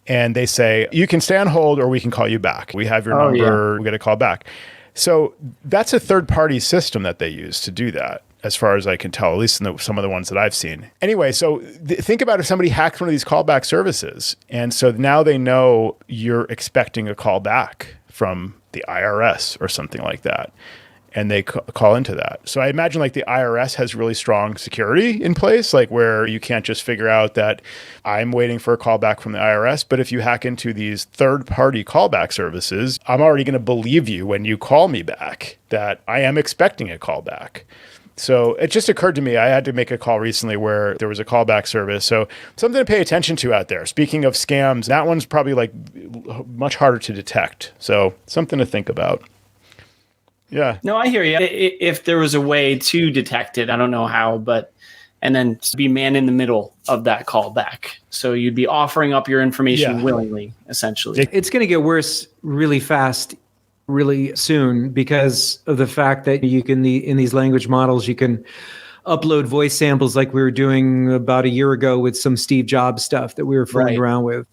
A: and they say, you can stay on hold or we can call you back. We have your number, we get a call back. So that's a third-party system that they use to do that, as far as I can tell, at least in some of the ones that I've seen. Anyway, so think about if somebody hacked one of these callback services. And so now they know you're expecting a call back from the IRS or something like that. And they call into that. So I imagine like the IRS has really strong security in place, like where you can't just figure out that I'm waiting for a callback from the IRS. But if you hack into these third-party callback services, I'm already going to believe you when you call me back that I am expecting a callback. So it just occurred to me, I had to make a call recently where there was a callback service. So something to pay attention to out there. Speaking of scams, that one's probably like much harder to detect. So something to think about. Yeah.
C: No, I hear you. If there was a way to detect it, I don't know how, and then be man in the middle of that callback. So you'd be offering up your information willingly, essentially.
B: It's going to get worse really fast, really soon, because of the fact that you can, in these language models, you can upload voice samples like we were doing about a year ago with some Steve Jobs stuff that we were fooling around with.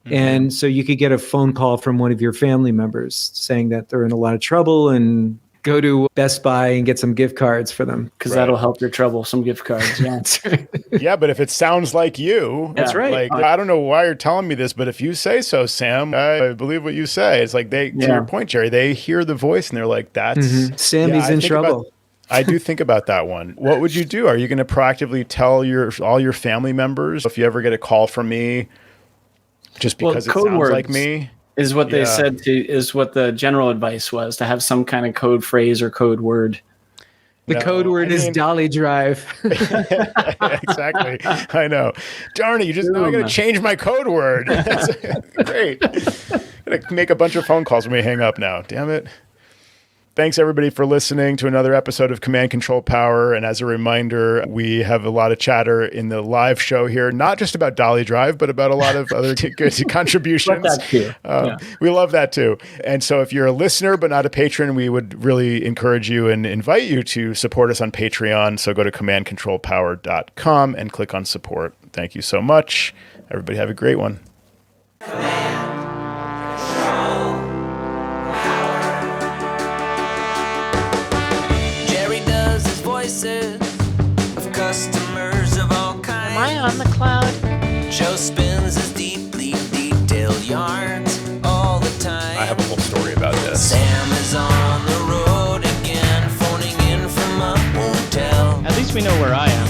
B: Mm-hmm. And so you could get a phone call from one of your family members saying that they're in a lot of trouble and go to Best Buy and get some gift cards for them.
C: Because that'll help your trouble, some gift cards. Yeah.
A: Yeah, but if it sounds like you,
B: that's right.
A: Like, I don't know why you're telling me this, but if you say so, Sam, I believe what you say. It's like to your point, Jerry, they hear the voice and they're like, that's
B: Sammy's in trouble.
A: I do think about that one. What would you do? Are you going to proactively tell all your family members if you ever get a call from me just because it sounds like me?
C: Is what they said is what the general advice was, to have some kind of code phrase or code word.
B: The code word is Dolly Drive.
A: Exactly. I know. Darn it, you just know I got to change my code word. That's great. Got to make a bunch of phone calls when we hang up now. Damn it. Thanks, everybody, for listening to another episode of Command Control Power. And as a reminder, we have a lot of chatter in the live show here, not just about Dolly Drive, but about a lot of other good contributions.
C: Love that too.
A: We love that too. And so if you're a listener but not a patron, we would really encourage you and invite you to support us on Patreon. So go to commandcontrolpower.com and click on support. Thank you so much. Everybody have a great one.
D: Of customers of all kinds.
E: Am I on the cloud?
D: Joe spins his deeply detailed yarns all the time.
A: I have a whole story about this.
D: Sam is on the road again, phoning in from a hotel.
E: At least we know where I am.